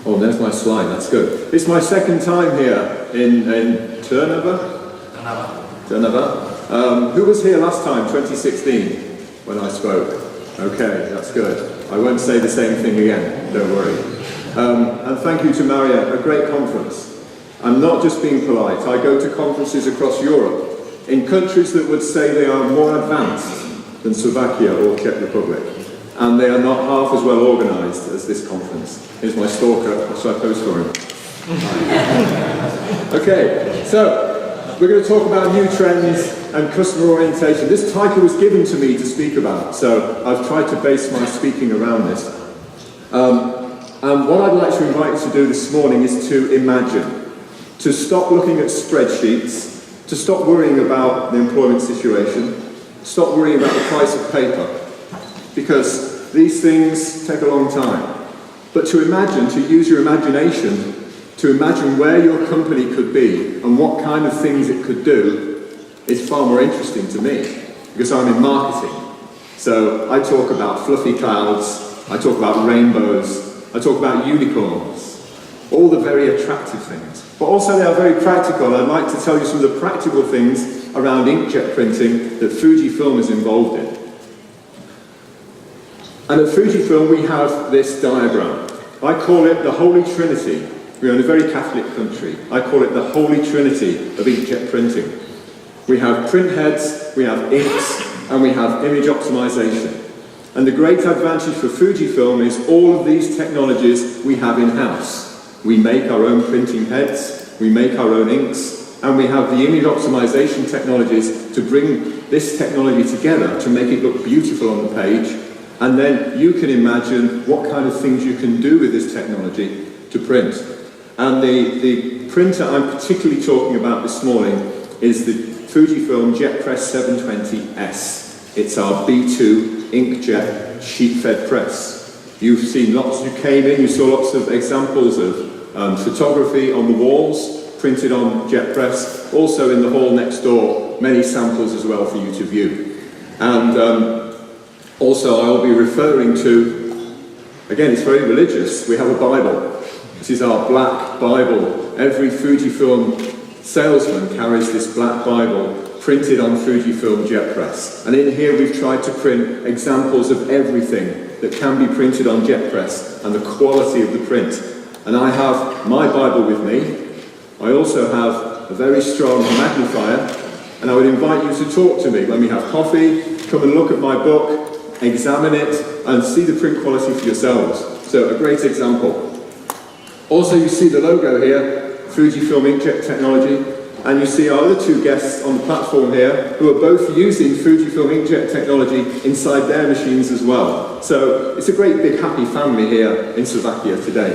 Oh, there's my slide, that's good. It's my second time here in Turnhover? Turnhover. Who was here last time, 2016, when I spoke? Okay, that's good. I won't say the same thing again, don't worry. And thank you to Maria, a great conference. I'm not just being polite, I go to conferences across Europe, in countries that would say they are more advanced than Slovakia or Czech Republic. And they are not half as well organised as this conference. Here's my stalker, what should I post for him? Okay, so we're going to talk about new trends and customer orientation. This title was given to me to speak about, so I've tried to base my speaking around this. And what I'd like to invite you to do this morning is to imagine, to stop looking at spreadsheets, to stop worrying about the employment situation, stop worrying about the price of paper, because these things take a long time. But to imagine, to use your imagination, to imagine where your company could be and what kind of things it could do is far more interesting to me, because I'm in marketing. So I talk about fluffy clouds, I talk about rainbows, I talk about unicorns, all the very attractive things. But also they are very practical. I'd like to tell you some of the practical things around inkjet printing that FUJIFILM is involved in. And at FUJIFILM we have this diagram. I call it the Holy Trinity. We're in a very Catholic country. I call it the Holy Trinity of inkjet printing. We have print heads, we have inks, and we have image optimization. And the great advantage for FUJIFILM is all of these technologies we have in-house. We make our own printing heads, we make our own inks, and we have the image optimization technologies to bring this technology together to make it look beautiful on the page. And then you can imagine what kind of things you can do with this technology to print. And the printer I'm particularly talking about this morning is the FUJIFILM JetPress 720S. It's our B2 inkjet sheet-fed press. You've seen lots, you came in, you saw lots of examples of photography on the walls, printed on JetPress. Also in the hall next door, many samples as well for you to view. And also, I will be referring to, again, it's very religious, we have a Bible. This is our black Bible. Every FUJIFILM salesman carries this black Bible printed on FUJIFILM JetPress. And in here we've tried to print examples of everything that can be printed on JetPress and the quality of the print. And I have my Bible with me. I also have a very strong magnifier, and I would invite you to talk to me when we have coffee, come and look at my book, examine it, and see the print quality for yourselves. So a great example. Also you see the logo here, FUJIFILM inkjet technology, and you see our other two guests on the platform here who are both using FUJIFILM inkjet technology inside their machines as well. So it's a great big happy family here in Slovakia today.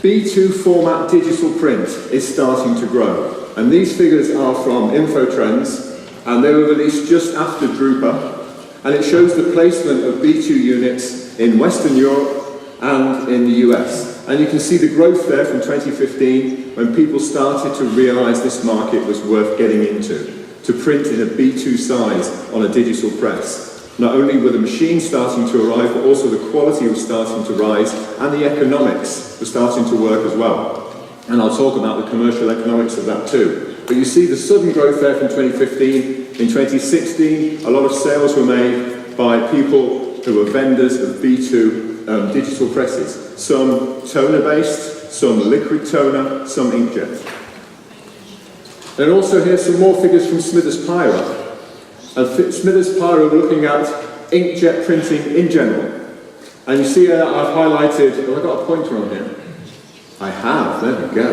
B2 format digital print is starting to grow, and these figures are from Infotrends, and they were released just after Drupa, and it shows the placement of B2 units in Western Europe and in the US. And you can see the growth there from 2015 when people started to realise this market was worth getting into, to print in a B2 size on a digital press. Not only were the machines starting to arrive, but also the quality was starting to rise, and the economics were starting to work as well. And I'll talk about the commercial economics of that too. But you see the sudden growth there from 2015. In 2016, a lot of sales were made by people who were vendors of B2 digital presses. Some toner-based, some liquid toner, some inkjet. And also here's some more figures from Smithers Pyra. And Smithers Pyra are looking at inkjet printing in general. And you see I've highlighted, have I got a pointer on here? I have, there we go.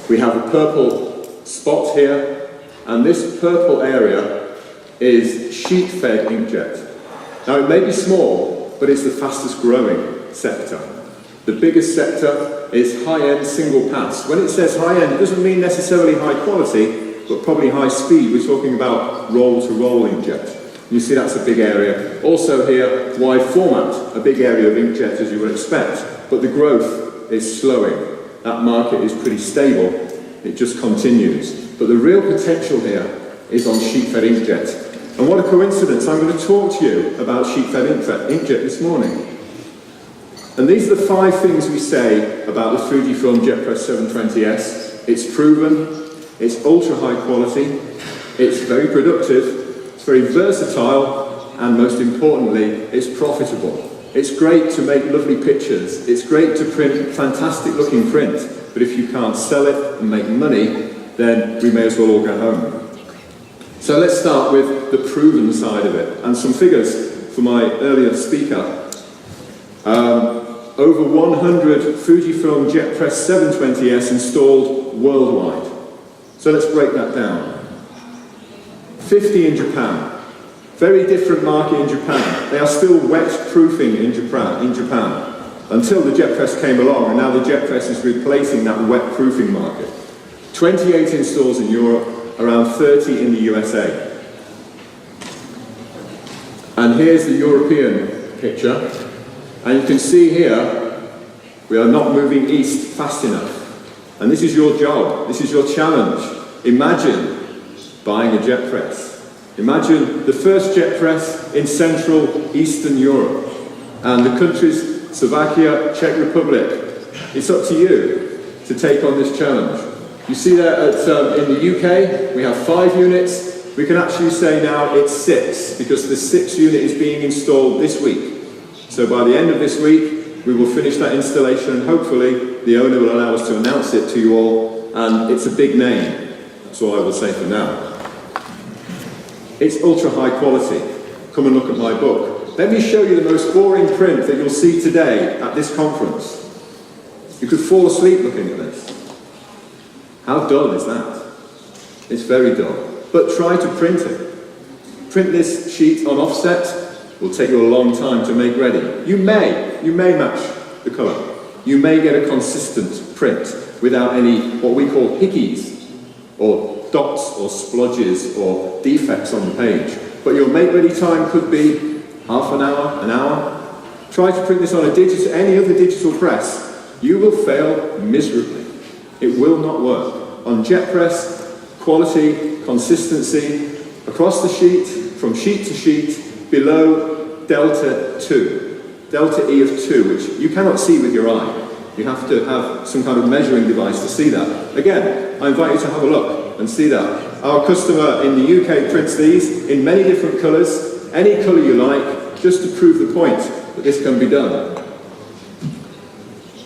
We have a purple spot here, and this purple area is sheet-fed inkjet. Now it may be small, but it's the fastest growing sector. The biggest sector is high-end single pass. When it says high-end, it doesn't mean necessarily high quality, but probably high speed. We're talking about roll-to-roll inkjet. You see that's a big area. Also here, wide format, a big area of inkjet as you would expect, but the growth is slowing. That market is pretty stable. It just continues. But the real potential here is on sheet-fed inkjet. And what a coincidence, I'm going to talk to you about sheet-fed inkjet this morning. And these are the 5 things we say about the FUJIFILM JetPress 720S. It's proven, it's ultra high quality, it's very productive, it's very versatile, and most importantly, it's profitable. It's great to make lovely pictures, it's great to print fantastic looking print, but if you can't sell it and make money, then we may as well all go home. So let's start with the proven side of it, and some figures for my earlier speaker. Over 100 FUJIFILM JetPress 720S installed worldwide. So let's break that down. 50 in Japan. Very different market in Japan. They are still wet proofing in Japan until the JetPress came along, and now the JetPress is replacing that wet proofing market. 28 installs in Europe, around 30 in the USA. And here's the European picture. And you can see here, we are not moving east fast enough. And this is your job, this is your challenge. Imagine buying a jet press. Imagine the first jet press in Central Eastern Europe. And the countries, Slovakia, Czech Republic. It's up to you to take on this challenge. You see that in the UK, we have 5 units. We can actually say now it's 6, because the 6th unit is being installed this week. So by the end of this week, we will finish that installation, and hopefully the owner will allow us to announce it to you all, and it's a big name. That's all I will say for now. It's ultra high quality. Come and look at my book. Let me show you the most boring print that you'll see today at this conference. You could fall asleep looking at this. How dull is that? It's very dull. But try to print it. Print this sheet on offset. Will take you a long time to make ready. You may match the colour. You may get a consistent print without any, what we call hickeys, or dots or splodges or defects on the page. But your make ready time could be half an hour. Try to print this on any other digital press. You will fail miserably. It will not work. On jet press, quality, consistency, across the sheet, from sheet to sheet, below delta 2, delta E of 2, which you cannot see with your eye. You have to have some kind of measuring device to see that. Again, I invite you to have a look and see that. Our customer in the UK prints these in many different colours, any colour you like, just to prove the point that this can be done.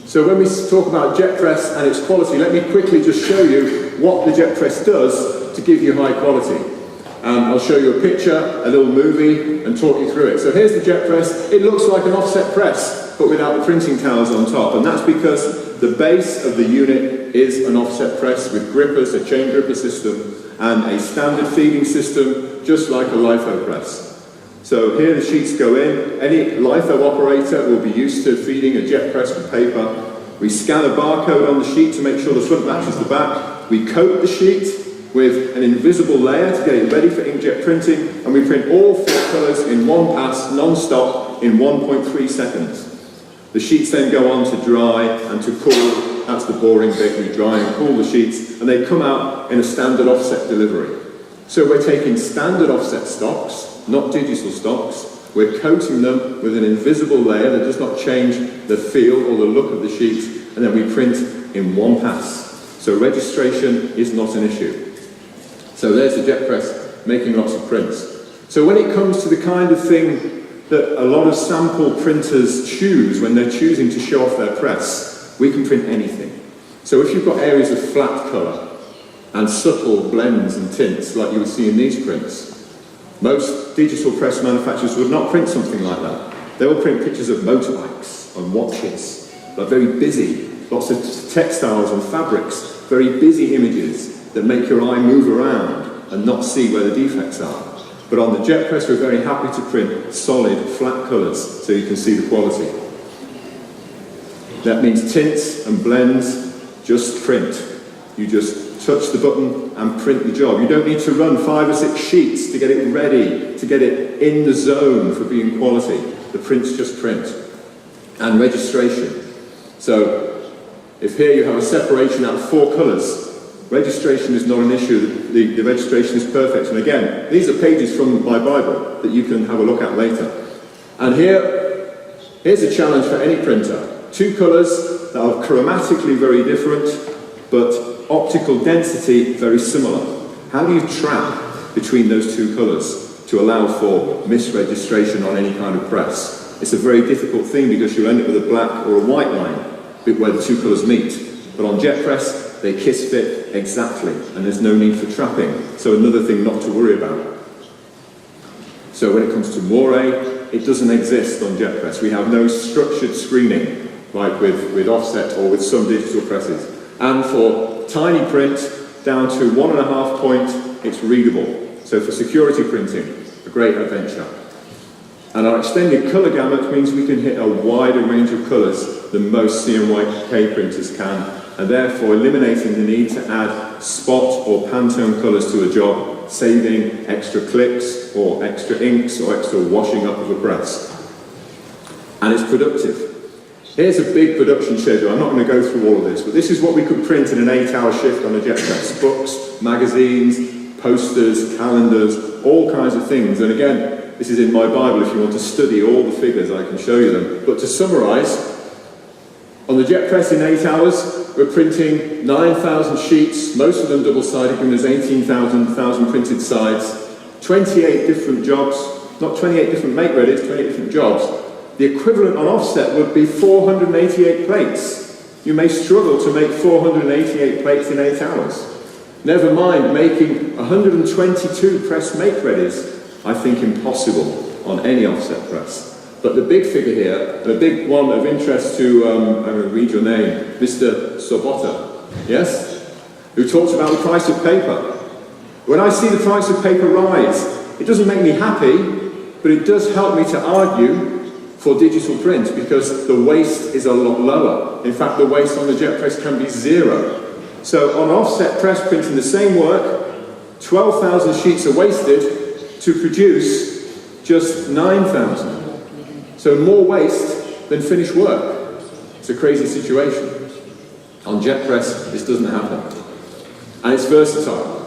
So when we talk about jet press and its quality, let me quickly just show you what the jet press does to give you high quality. I'll show you a picture, a little movie, and talk you through it. So here's the jet press. It looks like an offset press, but without the printing towers on top. And that's because the base of the unit is an offset press with grippers, a chain gripper system, and a standard feeding system, just like a litho press. So here the sheets go in. Any litho operator will be used to feeding a jet press with paper. We scan a barcode on the sheet to make sure the front matches the back. We coat the sheet with an invisible layer to get it ready for inkjet printing, and we print all 4 colours in one pass, non-stop, in 1.3 seconds. The sheets then go on to dry and to cool. That's the boring bit. We dry and cool the sheets, and they come out in a standard offset delivery. So we're taking standard offset stocks, not digital stocks. We're coating them with an invisible layer that does not change the feel or the look of the sheet, and then we print in one pass. So registration is not an issue. So there's the jet press making lots of prints. So when it comes to the kind of thing that a lot of sample printers choose when they're choosing to show off their press, we can print anything. So if you've got areas of flat colour and subtle blends and tints like you would see in these prints, most digital press manufacturers would not print something like that. They will print pictures of motorbikes and watches, like very busy, lots of textiles and fabrics, very busy images that make your eye move around and not see where the defects are. But on the jet press, we're very happy to print solid, flat colours so you can see the quality. That means tints and blends, just print. You just touch the button and print the job. You don't need to run 5 or 6 sheets to get it ready, to get it in the zone for being quality. The prints just print. And registration. So, if here you have a separation out of 4 colours, registration is not an issue. The registration is perfect. And again, these are pages from my Bible that you can have a look at later. And here, Here's a challenge for any printer. Two colours that are chromatically very different, but optical density very similar. How do you trap between those two colours to allow for misregistration on any kind of press? It's a very difficult thing because you'll end up with a black or a white line where the two colours meet. But on jet press, they kiss fit exactly, and there's no need for trapping. So another thing not to worry about. So when it comes to moire, it doesn't exist on jet press. We have no structured screening, like with offset or with some digital presses. And for tiny print, down to 1.5 point, it's readable. So for security printing, a great adventure. And our extended colour gamut means we can hit a wider range of colours than most CMYK printers can, and therefore eliminating the need to add spot or Pantone colours to a job, saving extra clicks or extra inks or extra washing up of a press. And it's productive. Here's a big production schedule. I'm not going to go through all of this, but this is what we could print in an 8-hour shift on a jet press. Books, magazines, posters, calendars, all kinds of things. And again, this is in my Bible if you want to study all the figures, I can show you them. But to summarise, on the jet press in 8 hours, we're printing 9,000 sheets, most of them double-sided, giving us 18,000 printed sides, 28 different jobs, not 28 different make-readies, 28 different jobs. The equivalent on offset would be 488 plates. You may struggle to make 488 plates in 8 hours. Never mind making 122 press make-readies. I think impossible on any offset press. But the big figure here, and a big one of interest to, I'm going to read your name, Mr. Sobota, yes? Who talks about the price of paper. When I see the price of paper rise, it doesn't make me happy, but it does help me to argue for digital print because the waste is a lot lower. In fact, the waste on the jet press can be 0. So on offset press printing the same work, 12,000 sheets are wasted to produce just 9,000. So more waste than finished work. It's a crazy situation. On jet press, this doesn't happen. And it's versatile.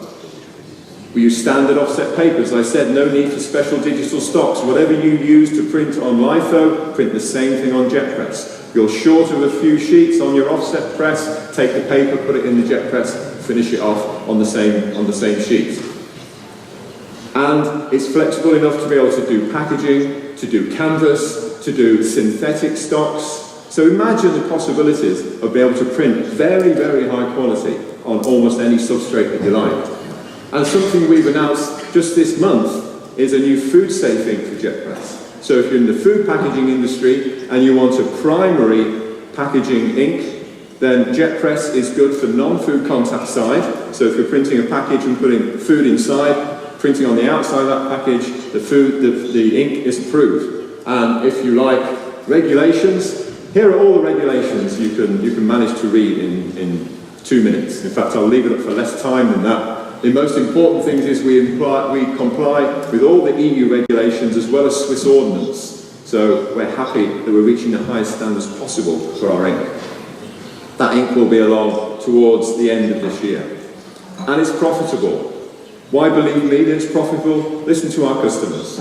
We use standard offset papers. I said no need for special digital stocks. Whatever you use to print on litho, print the same thing on jet press. You're short of a few sheets on your offset press, take the paper, put it in the jet press, finish it off on the same sheet. And it's flexible enough to be able to do packaging, to do canvas, to do synthetic stocks. So imagine the possibilities of being able to print very, very high quality on almost any substrate that you like. And something we've announced just this month is a new food safe ink for jet press. So if you're in the food packaging industry and you want a primary packaging ink, then jet press is good for non-food contact side. So if you're printing a package and putting food inside, printing on the outside of that package, the ink is approved. And if you like regulations, here are all the regulations you can manage to read in 2 minutes. In fact, I'll leave it up for less time than that. The most important thing is we comply with all the EU regulations as well as Swiss ordinance. So we're happy that we're reaching the highest standards possible for our ink. That ink will be along towards the end of this year. And it's profitable. Why believe me that it's profitable? Listen to our customers.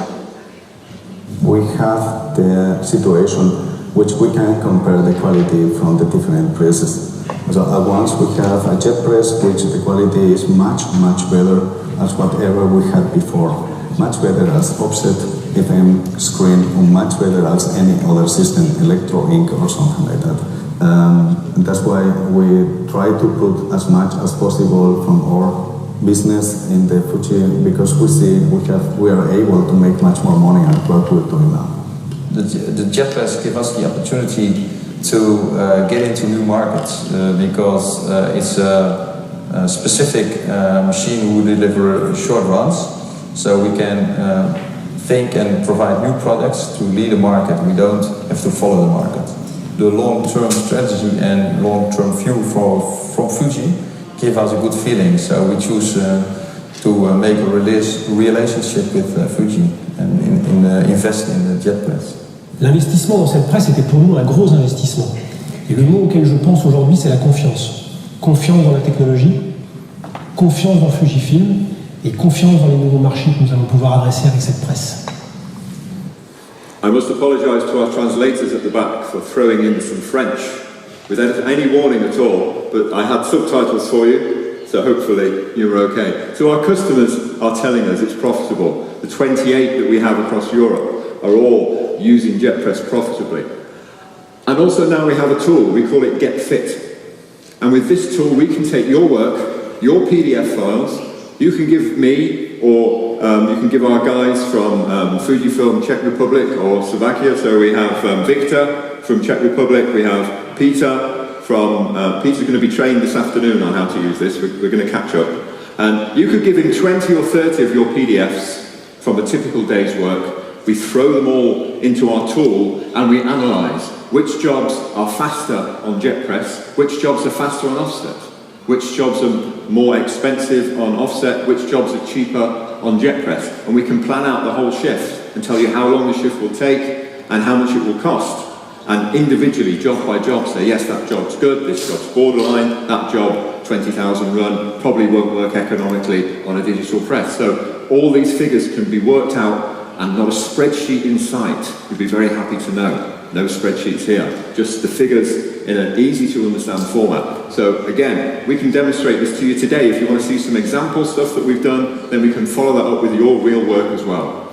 We have the situation which we can compare the quality from the different presses. So at once we have a jet press which the quality is much better as whatever we had before. Much better as offset, FM, screen, or much better as any other system, electro ink or something like that. And that's why we try to put as much as possible from our business in the Fuji because we see we are able to make much more money at what we're doing now. The jet press gives us the opportunity to get into new markets because it's a specific machine who deliver short runs, so we can think and provide new products to lead the market. We don't have to follow the market. The long-term strategy and long-term view from Fuji give us a good feeling, so we choose to make a relationship with Fuji and invest in the jet press. L'investissement dans cette presse était pour nous un gros investissement. Et le mot auquel je pense aujourd'hui, c'est la confiance. Confiance dans la technologie, confiance dans FUJIFILM et confiance dans les nouveaux marchés que nous allons pouvoir adresser avec cette presse. I must apologise to our translators at the back for throwing in some French without any warning at all, but I had subtitles for you, so hopefully you were okay. So our customers are telling us it's profitable. The 28 that we have across Europe are all using JetPress profitably. And also now we have a tool, we call it Get Fit. And with this tool we can take your work, your PDF files, you can give me, or you can give our guys from FUJIFILM Czech Republic or Slovakia. So we have Victor from Czech Republic, we have Peter from, Peter's going to be trained this afternoon on how to use this, we're going to catch up. And you could give him 20 or 30 of your PDFs from a typical day's work. We throw them all into our tool and we analyse which jobs are faster on JetPress, which jobs are faster on offset, which jobs are more expensive on offset, which jobs are cheaper on JetPress. And we can plan out the whole shift and tell you how long the shift will take and how much it will cost. And individually, job by job, say, yes, that job's good, this job's borderline, that job, 20,000 run, probably won't work economically on a digital press. So all these figures can be worked out and not a spreadsheet in sight. You'd be very happy to know. No spreadsheets here, just the figures in an easy to understand format. So again, we can demonstrate this to you today. If you want to see some example stuff that we've done, then we can follow that up with your real work as well.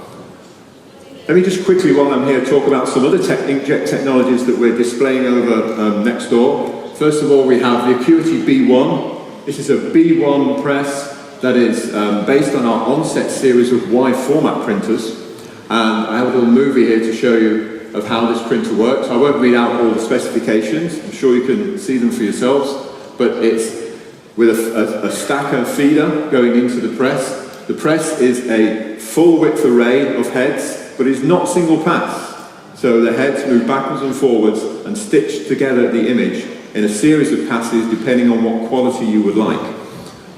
Let me just quickly, while I'm here, talk about some other inkjet technologies that we're displaying over next door. First of all, we have the Acuity B1. This is a B1 press that is based on our onset series of wide format printers. And I have a little movie here to show you of how this printer works. I won't read out all the specifications. I'm sure you can see them for yourselves. But it's with a stacker feeder going into the press. The press is a full width array of heads, but it's not single pass. So the heads move backwards and forwards and stitch together the image in a series of passes depending on what quality you would like.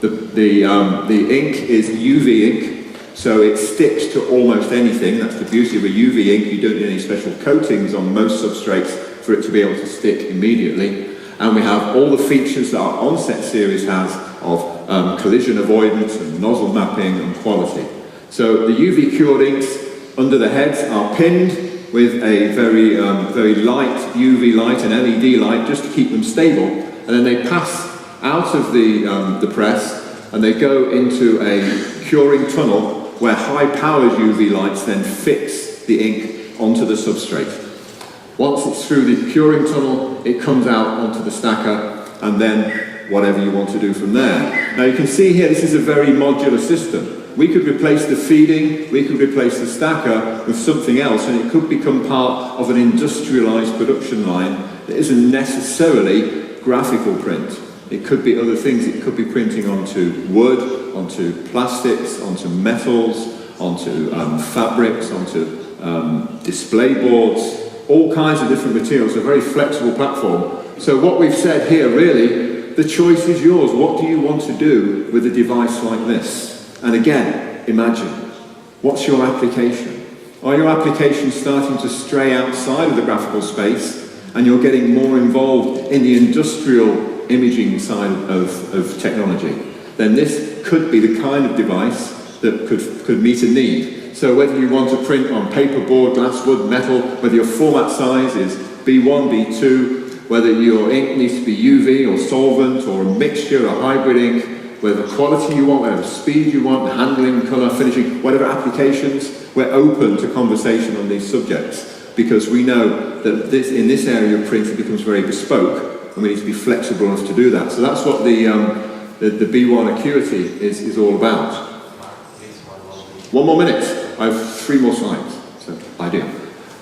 The ink is UV ink, so it sticks to almost anything. That's the beauty of a UV ink. You don't need any special coatings on most substrates for it to be able to stick immediately. And we have all the features that our onset series has of collision avoidance and nozzle mapping and quality. So the UV cured inks under the heads are pinned with a very light UV light, an LED light, just to keep them stable. And then they pass out of the press and they go into a curing tunnel where high-powered UV lights then fix the ink onto the substrate. Once it's through the curing tunnel, it comes out onto the stacker, and then whatever you want to do from there. Now you can see here, this is a very modular system. We could replace the feeding, we could replace the stacker with something else, and it could become part of an industrialized production line that isn't necessarily graphical print. It could be other things. It could be printing onto wood, onto plastics, onto metals, onto fabrics, onto display boards, all kinds of different materials. A very flexible platform. So what we've said here, really, the choice is yours. What do you want to do with a device like this? And again, imagine, what's your application? Are your applications starting to stray outside of the graphical space and you're getting more involved in the industrial imaging side of technology? Then this could be the kind of device that could meet a need. So whether you want to print on paperboard, glass, wood, metal, whether your format size is B1, B2, whether your ink needs to be UV or solvent or a mixture, a hybrid ink, whatever quality you want, whatever speed you want, handling, colour, finishing, whatever applications, we're open to conversation on these subjects because we know that in this area of print it becomes very bespoke and we need to be flexible enough to do that. So that's what the B1 Acuity is all about. 1 more minute. I have 3 more slides. So ideal.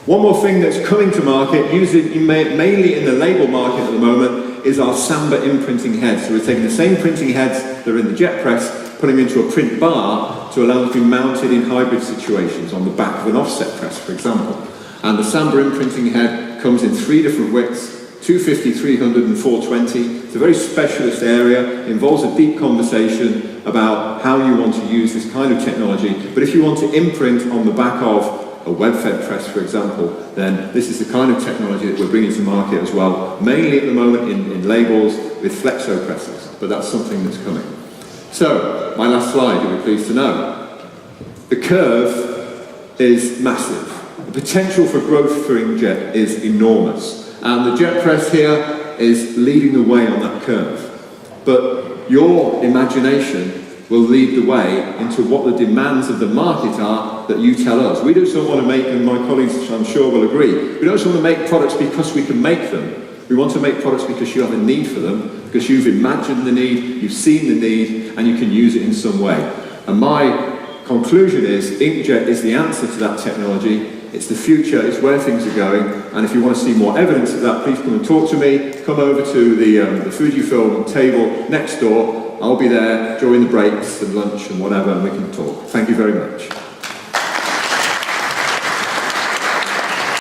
One more thing that's coming to market, mainly in the label market at the moment, is our Samba imprinting heads. So we're taking the same printing heads that are in the jet press, putting them into a print bar to allow them to be mounted in hybrid situations on the back of an offset press, for example. And the Samba imprinting head comes in 3 different widths, 250, 300 and 420. It's a very specialist area, involves a deep conversation about how you want to use this kind of technology. But if you want to imprint on the back of a web-fed press, for example, then this is the kind of technology that we're bringing to market as well, mainly at the moment in labels with flexo presses, but that's something that's coming. So, my last slide, you'll be pleased to know. The curve is massive. The potential for growth for inkjet is enormous, and the jet press here is leading the way on that curve. But your imagination will lead the way into what the demands of the market are that you tell us. We don't just want to make, and my colleagues I'm sure will agree, we don't just want to make products because we can make them. We want to make products because you have a need for them, because you've imagined the need, you've seen the need, and you can use it in some way. And my conclusion is inkjet is the answer to that technology. It's the future, it's where things are going, and if you want to see more evidence of that, please come and talk to me. Come over to the FUJIFILM table next door. I'll be there during the breaks and lunch and whatever, and we can talk. Thank you very much.